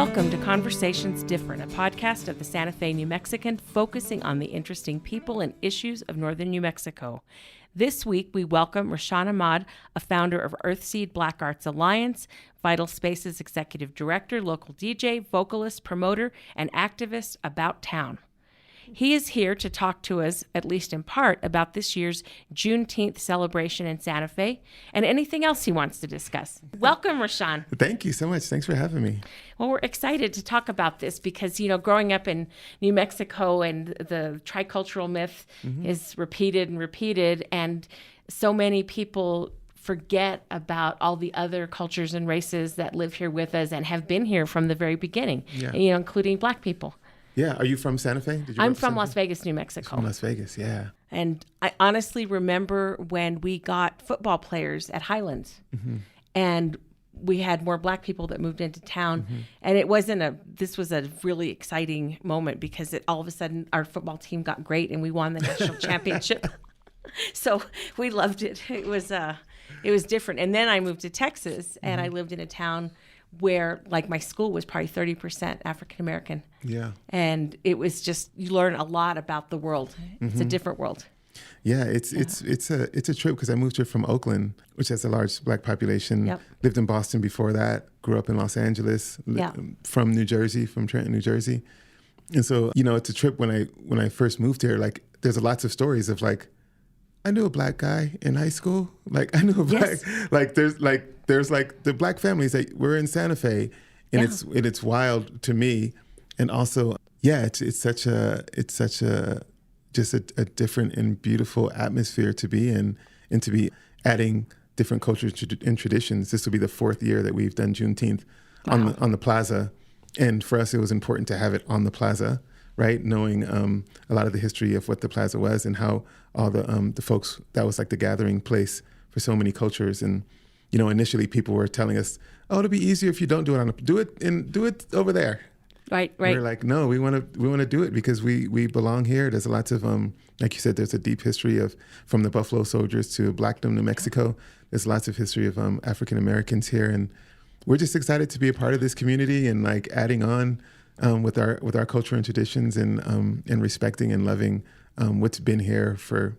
Welcome to Conversations Different, a podcast of the Santa Fe New Mexican focusing on the interesting people and issues of northern New Mexico. This week, we welcome Raashan Ahmad, a founder of Earthseed Black Arts Alliance, Vital Spaces Executive Director, local DJ, vocalist, promoter, and activist about town. He is here to talk to us, at least in part, about this year's Juneteenth celebration in Santa Fe and anything else he wants to discuss. Welcome, Raashan. Thank you so much. Thanks for having me. Well, we're excited to talk about this because, growing up in New Mexico and the tricultural myth is repeated, and so many people forget about all the other cultures and races that live here with us and have been here from the very beginning, including Black people. Yeah. Are you from Santa Fe? I'm from Las Vegas, New Mexico. From Las Vegas, yeah. And I honestly remember when we got football players at Highlands, and we had more Black people that moved into town. And this was a really exciting moment because all of a sudden our football team got great and we won the national championship. So we loved it. It was different. And then I moved to Texas and I lived in a town where my school was probably 30% African American. Yeah. And it was just, you learn a lot about the world. It's a different world. Yeah, it's a trip because I moved here from Oakland, which has a large Black population. Yep. Lived in Boston before that, grew up in Los Angeles, from New Jersey, from Trenton, New Jersey. And so, it's a trip when I first moved here, there's lots of stories of I knew a Black guy in high school. I knew a Black, there's the Black families that were in Santa Fe, and it's wild to me. And also, it's such a different and beautiful atmosphere to be in, and to be adding different cultures and traditions. This will be the fourth year that we've done Juneteenth on the Plaza, and for us it was important to have it on the Plaza, right? Knowing a lot of the history of what the Plaza was and how all the folks, that was the gathering place for so many cultures. And initially people were telling us, "Oh, it'll be easier if you don't do it do it over there." Right. We're like, no, we want to do it because we belong here. There's lots of like you said, there's a deep history from the Buffalo Soldiers to Blackdom, New Mexico. There's lots of history of African Americans here, and we're just excited to be a part of this community and adding on with our culture and traditions, and respecting and loving what's been here for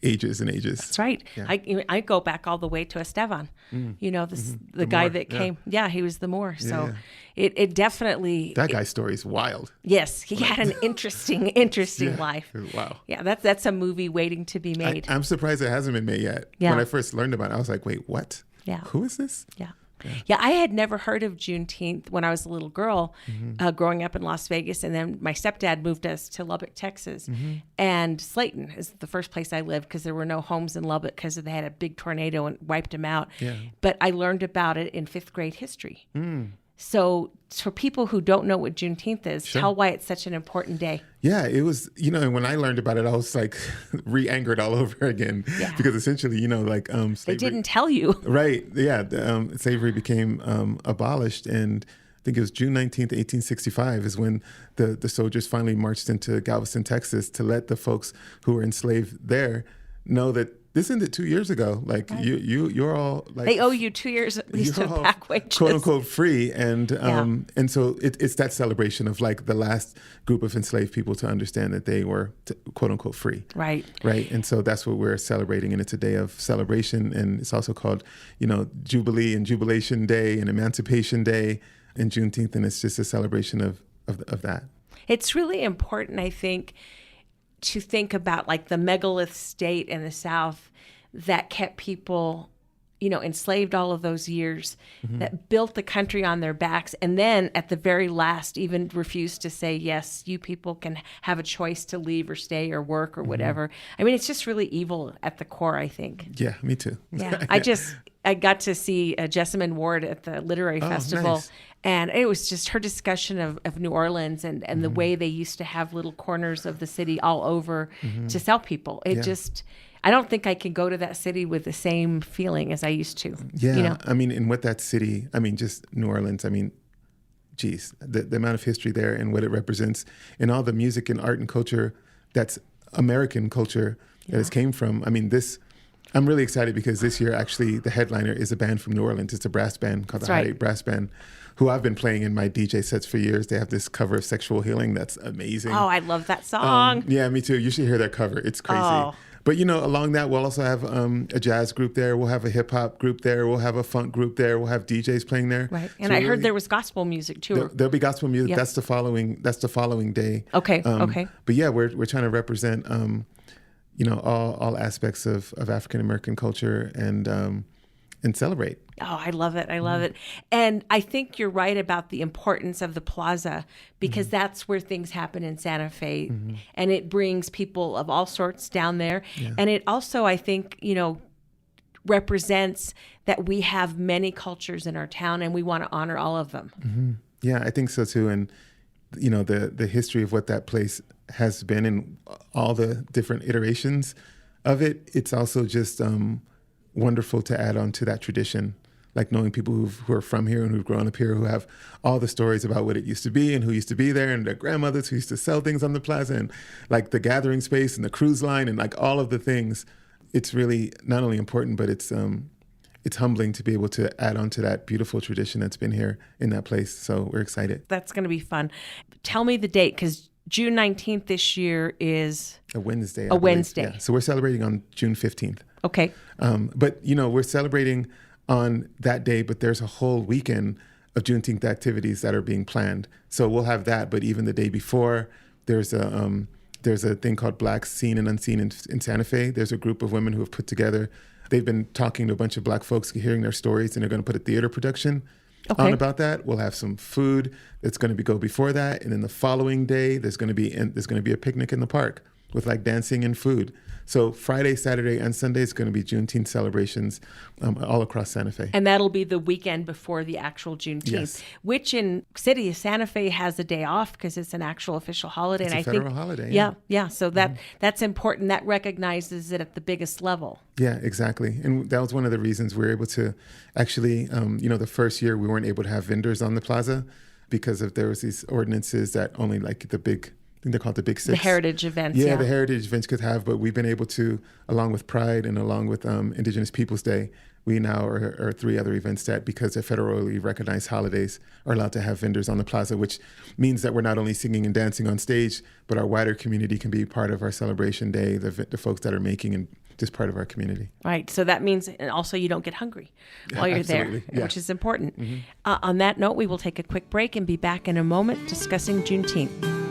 ages and ages. That's right. Yeah. I go back all the way to Esteban. The guy Moor, that came. Yeah, he was the Moor. So it definitely. That guy's story is wild. Yes, he had an interesting life. Wow. Yeah, that's a movie waiting to be made. I'm surprised it hasn't been made yet. Yeah. When I first learned about it, I was like, wait, what? Yeah. Who is this? Yeah. Yeah, I had never heard of Juneteenth when I was a little girl growing up in Las Vegas. And then my stepdad moved us to Lubbock, Texas. And Slayton is the first place I lived because there were no homes in Lubbock because they had a big tornado and wiped them out. Yeah. But I learned about it in fifth grade history. So for people who don't know what Juneteenth is, tell why it's such an important day. Yeah, it was, and when I learned about it, I was re-angered all over again. Yeah. Because essentially, slavery, they didn't tell you. Right. Yeah. Slavery became abolished. And I think it was June 19th, 1865 is when the soldiers finally marched into Galveston, Texas to let the folks who were enslaved there know that this ended 2 years ago. Right. You're all they owe you 2 years at least of back wages, quote unquote free, and so it's that celebration of the last group of enslaved people to understand that they were quote unquote free. Right. And so that's what we're celebrating, and it's a day of celebration, and it's also called Jubilee and Jubilation Day and Emancipation Day and Juneteenth, and it's just a celebration of that. It's really important, I think, to think about the megalith state in the South that kept people, enslaved all of those years, that built the country on their backs. And then at the very last, even refused to say, yes, you people can have a choice to leave or stay or work or whatever. I mean, it's just really evil at the core, I think. Yeah, me too. Yeah. I got to see Jessamine Ward at the Literary Festival. Nice. And it was just her discussion of New Orleans and the way they used to have little corners of the city all over to sell people. I don't think I can go to that city with the same feeling as I used to. Yeah. I mean, and what that city, just New Orleans, geez, the amount of history there and what it represents, and all the music and art and culture that's American culture that it came from. I'm really excited because this year, actually, the headliner is a band from New Orleans. It's a brass band called the High 8 Brass Band, who I've been playing in my DJ sets for years. They have this cover of Sexual Healing that's amazing. Oh, I love that song. Yeah, me too. You should hear their cover. It's crazy. Oh. But, along that, we'll also have a jazz group there. We'll have a hip-hop group there. We'll have a funk group there. We'll have DJs playing there. Right. And I heard there was gospel music, too. There'll be gospel music. Yep. That's the following day. Okay, okay. But, yeah, we're trying to represent, all aspects of African-American culture and celebrate. Oh, I love it. I love it. And I think you're right about the importance of the Plaza because that's where things happen in Santa Fe. And it brings people of all sorts down there. Yeah. And it also, I think, represents that we have many cultures in our town and we want to honor all of them. Yeah, I think so too. And, the history of what that place has been and all the different iterations of it, it's also just wonderful to add on to that tradition. Like knowing people who are from here and who've grown up here, who have all the stories about what it used to be and who used to be there and their grandmothers who used to sell things on the plaza and like the gathering space and the cruise line and like all of the things. It's really not only important, but it's humbling to be able to add on to that beautiful tradition that's been here in that place. So we're excited. That's going to be fun. Tell me the date, because June 19th this year is a Wednesday. Wednesday. Yeah. So we're celebrating on June 15th. Okay. But, we're celebrating on that day, but there's a whole weekend of Juneteenth activities that are being planned. So we'll have that, but even the day before, there's a thing called Black Seen and Unseen in Santa Fe. There's a group of women who have put together, they've been talking to a bunch of Black folks, hearing their stories, and they're going to put a theater production on about that. We'll have some food that's going to go before that, and then the following day, there's going to be a picnic in the park with like dancing and food. So Friday, Saturday, and Sunday is going to be Juneteenth celebrations all across Santa Fe. And that'll be the weekend before the actual Juneteenth, yes. Which in city of Santa Fe has a day off because it's an actual official holiday. It's and a federal holiday. Yeah. So that's important. That recognizes it at the biggest level. Yeah, exactly. And that was one of the reasons we were able to actually, the first year we weren't able to have vendors on the plaza because there was these ordinances that only like the big, I think they're called the Big Six. The heritage events. Yeah, the heritage events could have, but we've been able to, along with Pride and along with Indigenous Peoples Day, we now are 3 other events that, because they're federally recognized holidays, are allowed to have vendors on the plaza, which means that we're not only singing and dancing on stage, but our wider community can be part of our celebration day, the folks that are making and just part of our community. Right. So that means, and also you don't get hungry while you're there, which is important. On that note, we will take a quick break and be back in a moment discussing Juneteenth.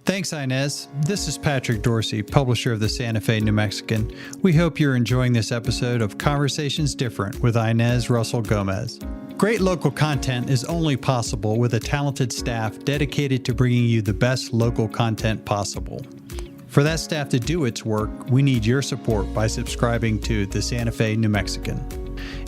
Thanks, Inez. This is Patrick Dorsey, publisher of the Santa Fe New Mexican. We hope you're enjoying this episode of Conversations Different with Inez Russell Gomez. Great local content is only possible with a talented staff dedicated to bringing you the best local content possible. For that staff to do its work, we need your support by subscribing to the Santa Fe New Mexican.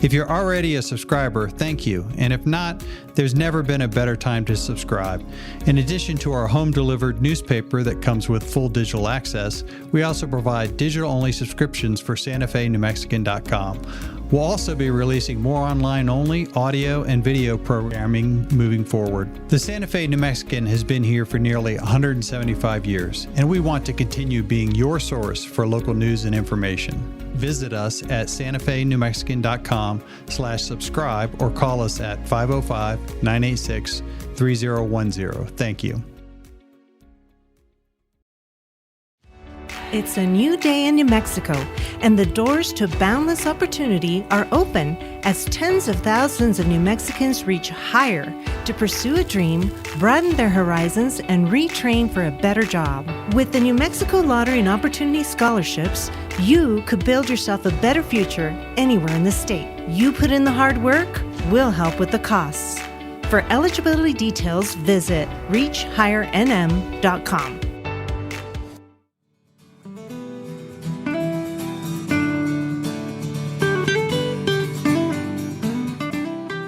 If you're already a subscriber, thank you. And if not, there's never been a better time to subscribe. In addition to our home-delivered newspaper that comes with full digital access, we also provide digital-only subscriptions for SantaFeNewMexican.com. We'll also be releasing more online-only audio and video programming moving forward. The Santa Fe New Mexican has been here for nearly 175 years, and we want to continue being your source for local news and information. Visit us at SantaFeNewMexican.com/subscribe or call us at 505-986-3010. Thank you. It's a new day in New Mexico, and the doors to boundless opportunity are open as tens of thousands of New Mexicans reach higher to pursue a dream, broaden their horizons, and retrain for a better job. With the New Mexico Lottery and Opportunity Scholarships, you could build yourself a better future anywhere in the state. You put in the hard work, we'll help with the costs. For eligibility details, visit reachhighernm.com.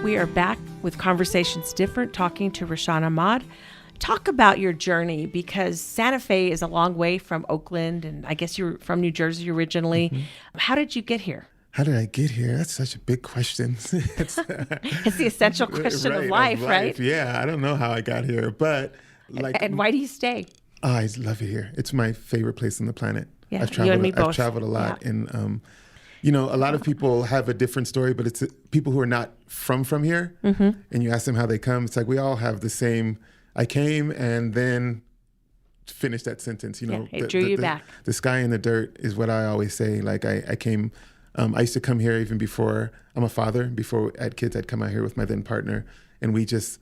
We are back with Conversations Different, talking to Raashan Ahmad. Talk about your journey, because Santa Fe is a long way from Oakland, and I guess you're from New Jersey originally. How did you get here? how did I get here? That's such a big question. It's the essential question of life, right? Yeah, I don't know how I got here, but and why do you stay? Oh, I love it here. It's my favorite place on the planet. Yeah, I've you and me both. I've traveled a lot, Yeah. and a lot of people have a different story, but it's people who are not from here, and you ask them how they come. It's like we all have the same. I came and then finish that sentence. It drew you back. The sky and the dirt is what I always say. Like I came. I used to come here even before I'm a father. Before I had kids, I'd come out here with my then partner, and we just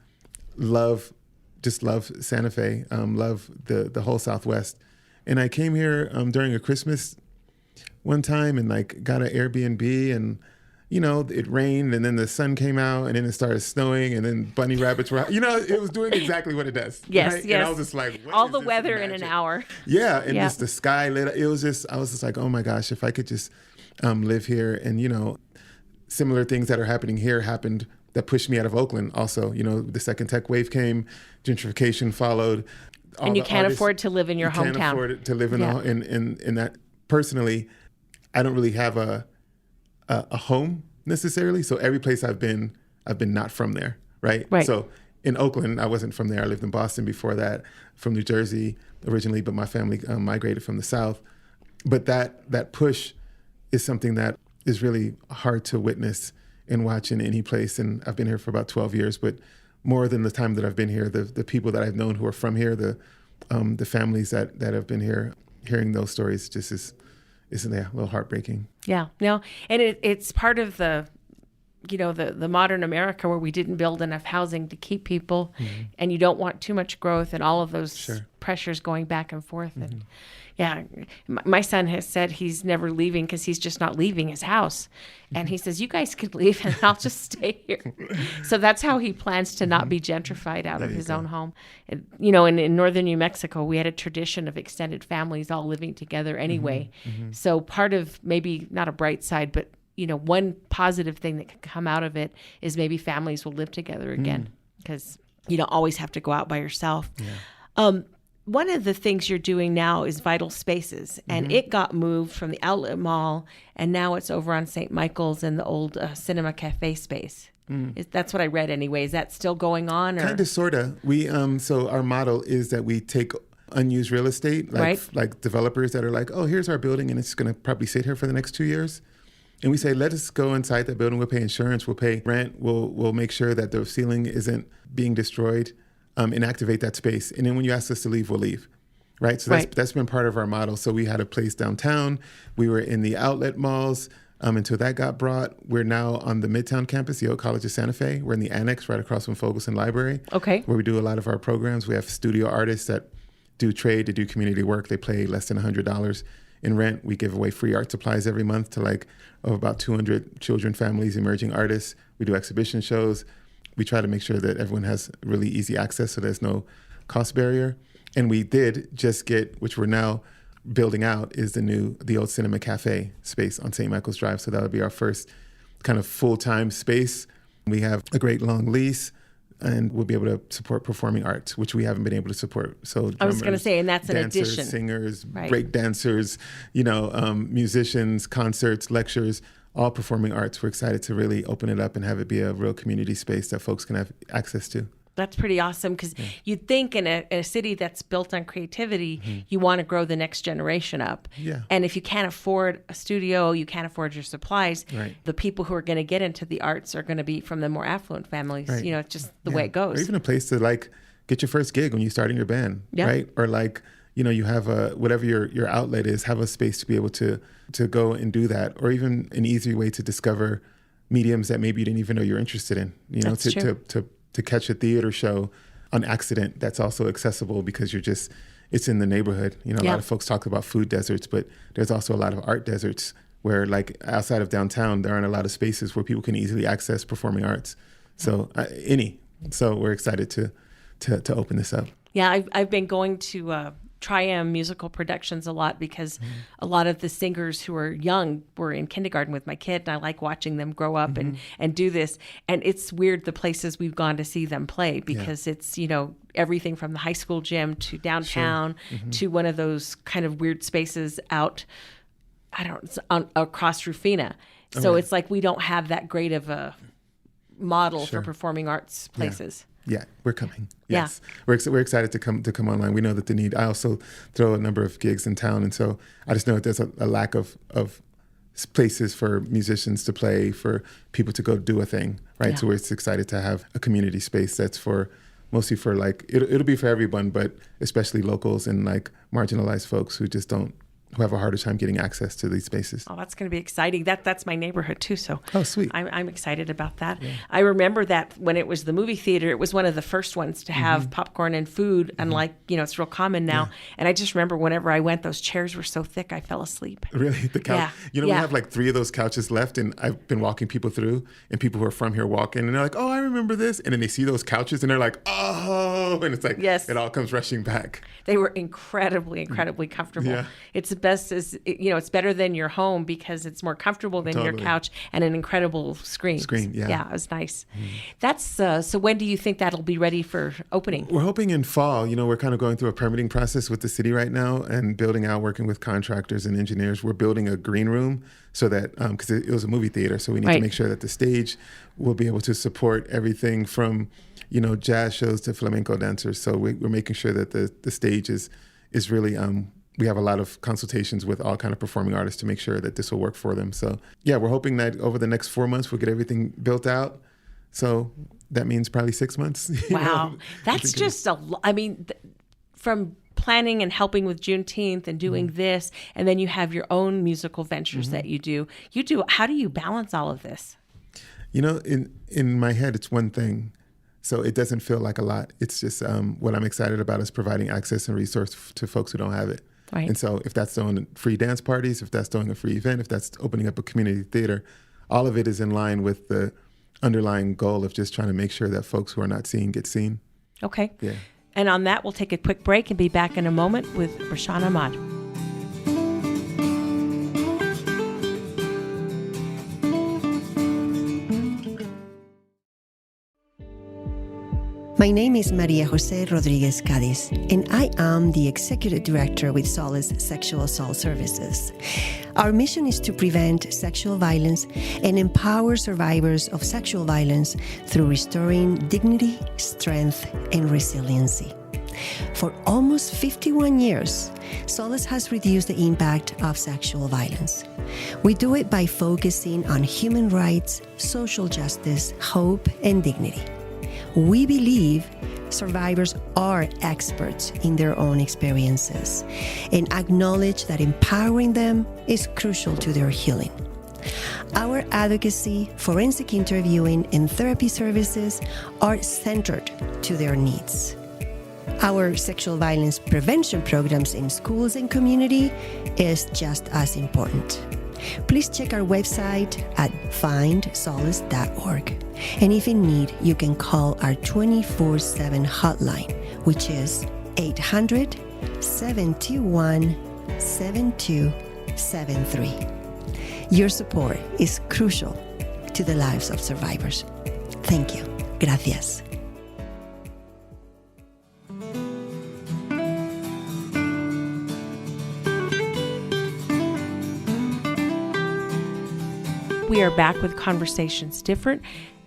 love Santa Fe, love the whole Southwest. And I came here during a Christmas one time and like got an Airbnb, and it rained, and then the sun came out, and then it started snowing, and then bunny rabbits were it was doing exactly what it does. Yes, right? yes. And I was just like, all the weather in an hour. Yeah, and just the sky lit up. I was just like, oh my gosh, if I could just live here. And similar things that are happening here happened that pushed me out of Oakland also. The second tech wave came, gentrification followed. And you can't afford to live in your hometown. You can't afford to live in that. Personally, I don't really have a home necessarily. So every place I've been not from there, right? Right. So in Oakland, I wasn't from there. I lived in Boston before that, from New Jersey originally, but my family migrated from the South. But that push is something that is really hard to witness and watch in any place. And I've been here for about 12 years, but more than the time that I've been here, the people that I've known who are from here, the families that have been here, hearing those stories just is a little heartbreaking. Yeah, no, and it's part of the modern America where we didn't build enough housing to keep people, and you don't want too much growth and all of those pressures going back and forth. And my son has said he's never leaving because he's just not leaving his house. And he says, you guys can leave and I'll just stay here. So that's how he plans to not be gentrified out of his own home. And, in northern New Mexico, we had a tradition of extended families all living together anyway. So part of maybe not a bright side, but one positive thing that can come out of it is maybe families will live together again, because you don't always have to go out by yourself. Yeah. One of the things you're doing now is Vital Spaces, and it got moved from the Outlet Mall, and now it's over on St. Michael's in the old Cinema Cafe space. That's what I read anyway. Is that still going on? Kind of, sort of. We so our model is that we take unused real estate, like developers that are like, oh, here's our building, and it's going to probably sit here for the next 2 years. And we say, let us go inside that building. We'll pay insurance. We'll pay rent. We'll make sure that the ceiling isn't being destroyed, and activate that space. And then when you ask us to leave, we'll leave. Right. So that's been part of our model. So we had a place downtown. We were in the outlet malls until that got brought. We're now on the Midtown campus, the Old College of Santa Fe. We're in the annex right across from Fogelson Library. Okay. Where we do a lot of our programs. We have studio artists that do trade, they do community work. They pay less than $100 in rent. We give away free art supplies every month to about 200 children, families, emerging artists. We do exhibition shows. We try to make sure that everyone has really easy access, so there's no cost barrier. And we did just get, which we're now building out, is the old Cinema Cafe space on St. Michael's Drive. So that would be our first kind of full-time space. We have a great long lease, and we'll be able to support performing arts, which we haven't been able to support. So drummers, I was going to say, and that's an dancers, addition. Singers, break dancers, musicians, concerts, lectures, all performing arts. We're excited to really open it up and have it be a real community space that folks can have access to. That's pretty awesome, because you'd think in a city that's built on creativity, you want to grow the next generation up. Yeah. And if you can't afford a studio, you can't afford your supplies, the people who are going to get into the arts are going to be from the more affluent families. Right. It's just the way it goes. Or even a place to get your first gig when you're starting your band, right? Or you have whatever your outlet is, have a space to be able to go and do that. Or even an easy way to discover mediums that maybe you didn't even know you're interested in, That's true. To catch a theater show on accident that's also accessible because it's in the neighborhood. A lot of folks talk about food deserts, but there's also a lot of art deserts where outside of downtown, there aren't a lot of spaces where people can easily access performing arts. So So we're excited to open this up. Yeah, I've been going to Triam musical productions a lot because a lot of the singers who are young were in kindergarten with my kid, and I like watching them grow up and do this. And it's weird the places we've gone to see them play, because it's, everything from the high school gym to downtown to one of those kind of weird spaces out, across Rufina. So right. it's like we don't have that great of a model Sure. for performing arts places. Yeah, we're coming. Yes, we're excited to come online. We know that the need. I also throw a number of gigs in town, and so I just know that there's a lack of places for musicians to play, for people to go do a thing, right? Yeah. So we're excited to have a community space that's mostly for like it'll be for everyone, but especially locals and like marginalized folks who have a harder time getting access to these spaces. Oh, that's going to be exciting. That's my neighborhood too. So Sweet. I'm excited about that. Yeah. I remember that when it was the movie theater, it was one of the first ones to have popcorn and food. And it's real common now. Yeah. And I just remember whenever I went, those chairs were so thick, I fell asleep. Really? The couch? Yeah. We have like 3 of those couches left, and I've been walking people through, and people who are from here walk in, and they're like, oh, I remember this. And then they see those couches, and they're like, oh, and it's like, yes. It all comes rushing back. They were incredibly comfortable. Yeah. It's the best it's better than your home because it's more comfortable than your couch, and an incredible screen. Yeah, it was nice. That's so when do you think that'll be ready for opening? We're hoping in fall. We're kind of going through a permitting process with the city right now and building out, working with contractors and engineers. We're building a green room so that, because it was a movie theater, so we need to make sure that the stage will be able to support everything from, jazz shows to flamenco dancers. So we're making sure that the stage is really, we have a lot of consultations with all kind of performing artists to make sure that this will work for them. So yeah, we're hoping that over the next 4 months, we'll get everything built out. So that means probably 6 months. Wow. That's just from planning and helping with Juneteenth and doing this, and then you have your own musical ventures that you do. How do you balance all of this? In my head, it's one thing. So it doesn't feel like a lot. It's just what I'm excited about is providing access and resource to folks who don't have it. Right. And so if that's doing free dance parties, if that's doing a free event, if that's opening up a community theater, all of it is in line with the underlying goal of just trying to make sure that folks who are not seen get seen. Okay. Yeah. And on that, we'll take a quick break and be back in a moment with Raashan Ahmad. My name is Maria Jose Rodriguez Cadiz, and I am the Executive Director with Solace Sexual Assault Services. Our mission is to prevent sexual violence and empower survivors of sexual violence through restoring dignity, strength, and resiliency. For almost 51 years, Solace has reduced the impact of sexual violence. We do it by focusing on human rights, social justice, hope, and dignity. We believe survivors are experts in their own experiences and acknowledge that empowering them is crucial to their healing. Our advocacy, forensic interviewing, and therapy services are centered to their needs. Our sexual violence prevention programs in schools and community is just as important. Please check our website at findsolace.org. And if in need, you can call our 24/7 hotline, which is 800-721-7273. Your support is crucial to the lives of survivors. Thank you. Gracias. We are back with Conversations Different.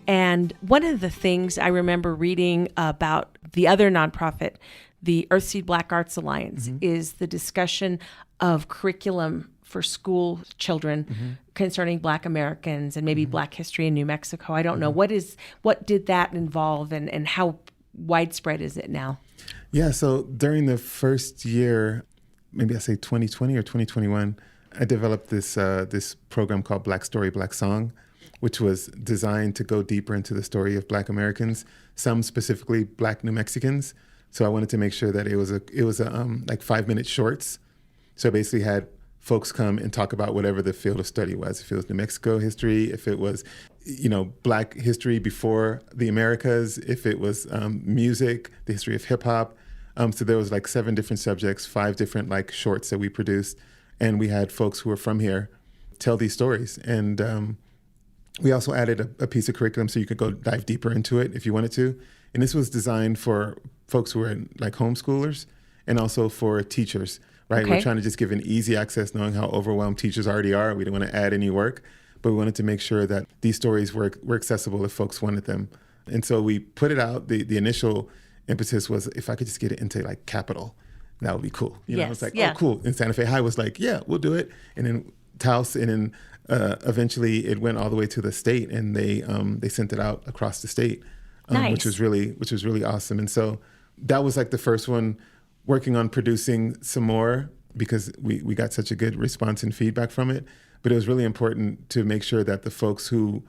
And one of the things I remember reading about the other nonprofit, the Earthseed Black Arts Alliance, is the discussion of curriculum for school children concerning Black Americans and maybe Black history in New Mexico. I don't know. What did that involve, and how widespread is it now? Yeah, so during the first year, maybe I say 2020 or 2021, I developed this program called Black Story, Black Song, which was designed to go deeper into the story of Black Americans, some specifically Black New Mexicans. So I wanted to make sure that it was like 5-minute shorts. So I basically had folks come and talk about whatever the field of study was. If it was New Mexico history, if it was, Black history before the Americas, if it was music, the history of hip hop. So there was like 7 different subjects, 5 different like shorts that we produced. And we had folks who were from here tell these stories. And we also added a piece of curriculum so you could go dive deeper into it if you wanted to. And this was designed for folks who are like homeschoolers and also for teachers, right? Okay. We're trying to just give an easy access, knowing how overwhelmed teachers already are. We don't want to add any work. but we wanted to make sure that these stories were accessible if folks wanted them. And so we put it out. The initial impetus was, if I could just get it into like Capital, that would be cool. You know, it's like, oh, cool. And Santa Fe High was like, yeah, we'll do it. And then Taos, and then eventually it went all the way to the state, and they sent it out across the state, nice. which was really awesome. And so that was like the first one, working on producing some more, because we got such a good response and feedback from it. But it was really important to make sure that the folks who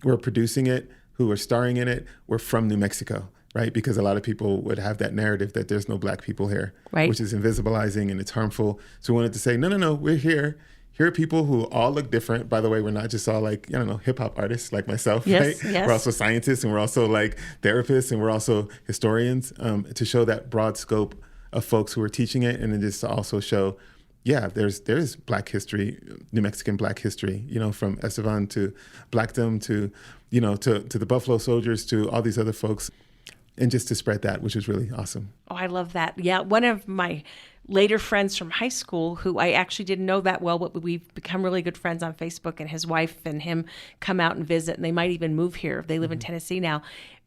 were producing it, who were starring in it, were from New Mexico, right? Because a lot of people would have that narrative that there's no Black people here, right, which is invisibilizing and it's harmful. So we wanted to say, no, we're here. Here are people who all look different. By the way, we're not just all like, hip hop artists like myself, yes, right? Yes. We're also scientists, and we're also like therapists, and we're also historians, to show that broad scope of folks who are teaching it. And then just to also show, there's Black history, New Mexican Black history, from Estevan to Blackdom to the Buffalo Soldiers to all these other folks, and just to spread that, which was really awesome. Oh, I love that. Yeah, one of my later friends from high school, who I actually didn't know that well, but we've become really good friends on Facebook, and his wife and him come out and visit, and they might even move here. They live in Tennessee now.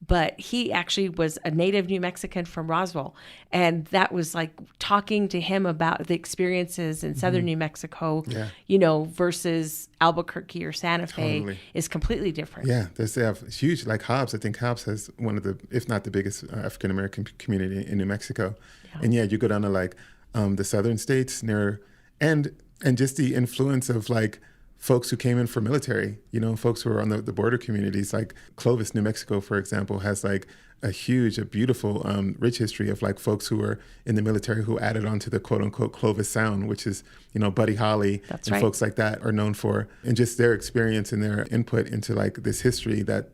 But he actually was a native New Mexican from Roswell. And that was like talking to him about the experiences in southern New Mexico, versus Albuquerque or Santa Fe is completely different. Yeah, they have huge, like Hobbs. I think Hobbs has one of the, if not the biggest African-American community in New Mexico. Yeah. And you go down to like the southern states and just the influence of like folks who came in for military, folks who are on the border communities, like Clovis, New Mexico, for example, has like a beautiful, rich history of like folks who were in the military who added on to the quote unquote Clovis sound, which is, Buddy Holly. That's and right. Folks like that are known for, and just their experience and their input into like this history that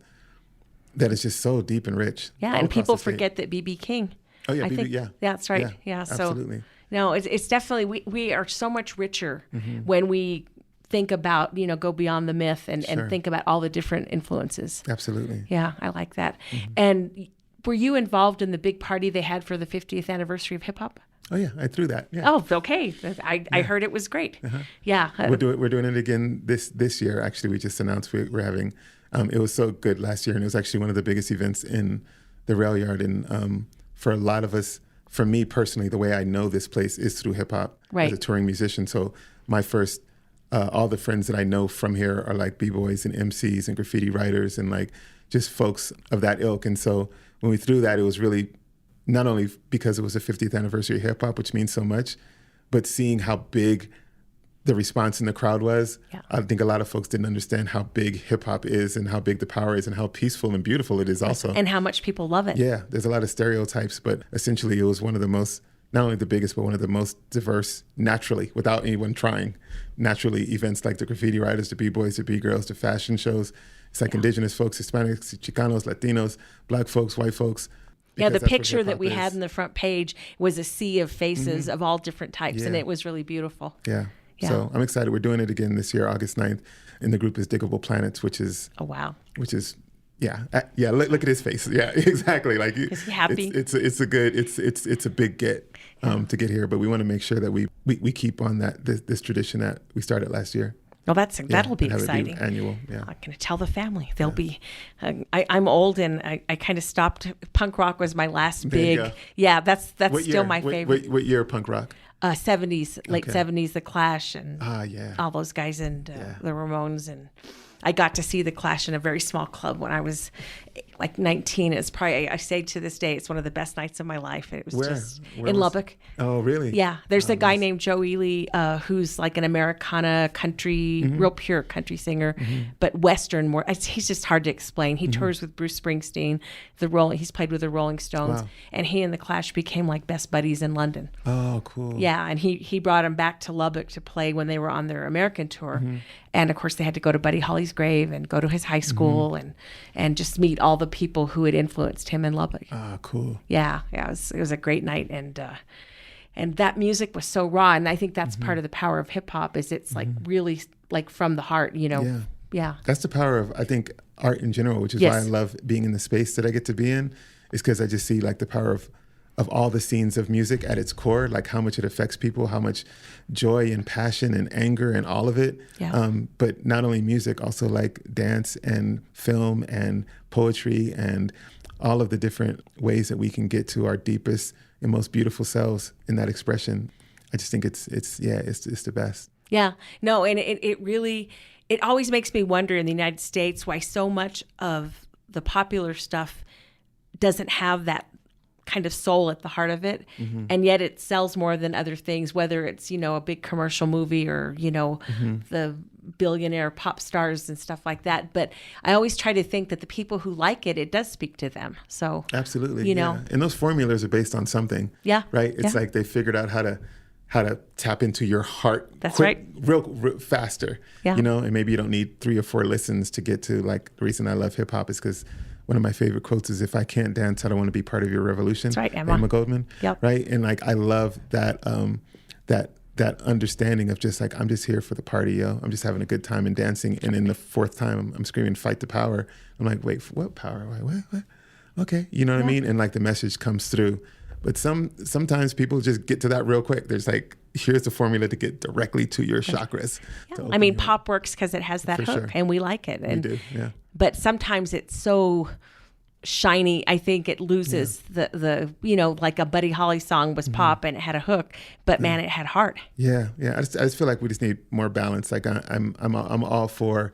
is just so deep and rich. Yeah, and people forget that B.B. King. Oh yeah, B.B. Yeah. That's right. Yeah, absolutely. So no, it's definitely, we are so much richer when we think about, go beyond the myth and think about all the different influences. Absolutely. Yeah, I like that. And were you involved in the big party they had for the 50th anniversary of hip hop? Oh yeah, I threw that. Yeah. Oh, okay. I heard it was great. Yeah. We're doing it again this year. Actually, we just announced we're having. It was so good last year, and it was actually one of the biggest events in the rail yard. And for a lot of us, for me personally, the way I know this place is through hip hop as a touring musician. So my first. All the friends that I know from here are like b-boys and MCs and graffiti writers and like just folks of that ilk. And so when we threw that, it was really not only because it was the 50th anniversary of hip hop, which means so much, but seeing how big the response in the crowd was. Yeah. I think a lot of folks didn't understand how big hip hop is and how big the power is and how peaceful and beautiful it is also. And how much people love it. Yeah, there's a lot of stereotypes, but essentially it was one of the most, not only the biggest, but one of the most diverse, naturally, without anyone trying, naturally, events like the graffiti writers, the b-boys, the b-girls, the fashion shows. It's like indigenous folks, Hispanics, Chicanos, Latinos, Black folks, white folks. Yeah, the picture that we had in the front page was a sea of faces of all different types, and it was really beautiful. Yeah. So I'm excited. We're doing it again this year, August 9th, and the group is Diggable Planets, which is... Oh, wow. Which is... Yeah. Look at his face. Yeah, exactly. Like, is he happy? It's a big get to get here, but we want to make sure that we keep on this tradition that we started last year. Well, that'll be exciting. It be annual. Yeah. I'm going to tell the family. They'll be. I'm old, and I kind of stopped. Punk rock was my last big. Yeah, that's still my favorite. What year punk rock? 70s, late 70s, The Clash, and all those guys, and the Ramones, and I got to see The Clash in a very small club when I was like 19. It's probably, I say to this day, it's one of the best nights of my life. It was Where in Lubbock. Oh, really? Yeah. There's a guy named Joe Ely who's like an Americana country, real pure country singer, but Western more. He's just hard to explain. He tours with Bruce Springsteen, he's played with the Rolling Stones, and he and The Clash became like best buddies in London. Oh, cool. Yeah, and he brought him back to Lubbock to play when they were on their American tour. And of course they had to go to Buddy Holly's grave and go to his high school and just meet all the people who had influenced him in Lubbock. Ah, cool. Yeah, it was a great night, and that music was so raw, and I think that's part of the power of hip hop is it's like really like from the heart, Yeah. That's the power of, I think, art in general, which is why I love being in the space that I get to be in, is because I just see like the power all the scenes of music at its core, like how much it affects people, how much joy and passion and anger and all of it. Yeah. But not only music, also like dance and film and poetry and all of the different ways that we can get to our deepest and most beautiful selves in that expression. I just think it's the best. Yeah, no, and it really, it always makes me wonder in the United States why so much of the popular stuff doesn't have that kind of soul at the heart of it, and yet it sells more than other things, whether it's, a big commercial movie or, the billionaire pop stars and stuff like that. But I always try to think that the people who like it, it does speak to them. So absolutely, and those formulas are based on something. Yeah, right. It's like they figured out how to tap into your heart. That's right. Real faster. Yeah. And maybe you don't need 3 or 4 listens to get to, like, the reason I love hip hop is because one of my favorite quotes is, "If I can't dance, I don't want to be part of your revolution." That's right, Emma Goldman. Yep. Right. And like, I love that, that understanding of just like, I'm just here for the party, yo. I'm just having a good time and dancing. And in the 4th time, I'm screaming, "Fight the power." I'm like, wait, what power? What? Okay. You know what I mean? And like the message comes through. But sometimes people just get to that real quick. There's like, here's the formula to get directly to your chakras. Yeah. I mean, pop works because it has that hook, and we like it. And, we do, yeah. But sometimes it's so shiny, I think it loses the like a Buddy Holly song was pop and it had a hook, but man, it had heart. Yeah. I just feel like we just need more balance. Like I'm all for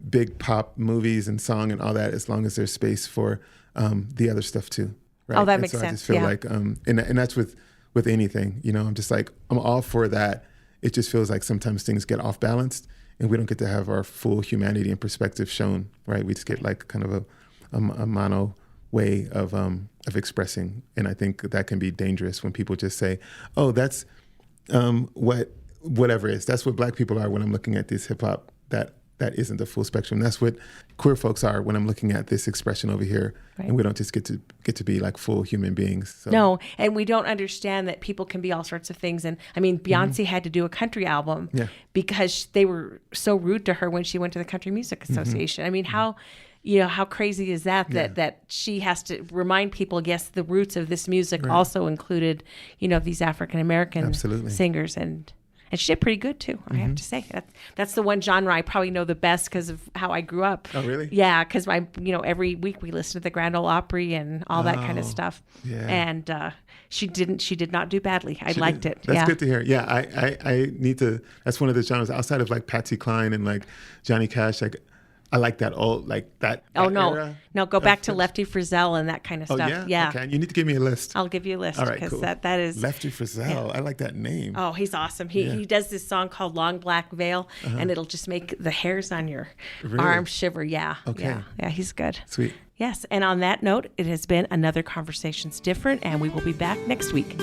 big pop movies and song and all that, as long as there's space for the other stuff too. Right? Oh, that and makes sense. I just feel like, and that's with anything, I'm just like, I'm all for that. It just feels like sometimes things get off balanced and we don't get to have our full humanity and perspective shown, right? We just get like kind of a mono way of expressing. And I think that can be dangerous when people just say, oh, that's whatever it is. That's what Black people are when I'm looking at this hip hop. That isn't the full spectrum. That's what queer folks are when I'm looking at this expression over here. Right. And we don't just get to be like full human beings. So. No, and we don't understand that people can be all sorts of things. And I mean, Beyonce had to do a country album because they were so rude to her when she went to the Country Music Association. I mean, how crazy is that that she has to remind people, yes, the roots of this music also included, these African American singers, and she did pretty good too, I have to say. That's the one genre I probably know the best because of how I grew up. Oh, really? Yeah, because every week we listened to the Grand Ole Opry and all that kind of stuff. Yeah. And she did not do badly. I liked it. That's good to hear. Yeah, I need to. That's one of the genres outside of like Patsy Cline and like Johnny Cash. Like, I like that old, like that. Oh, no. Era. No, go back to Lefty Frizzell and that kind of stuff. Oh, yeah? Okay. You need to give me a list. I'll give you a list. All right, because cool. that is. Lefty Frizzell. Yeah. I like that name. Oh, he's awesome. He does this song called Long Black Veil, and it'll just make the hairs on your arm shiver. Yeah. Okay. Yeah, he's good. Sweet. Yes. And on that note, it has been another Conversations Different, and we will be back next week.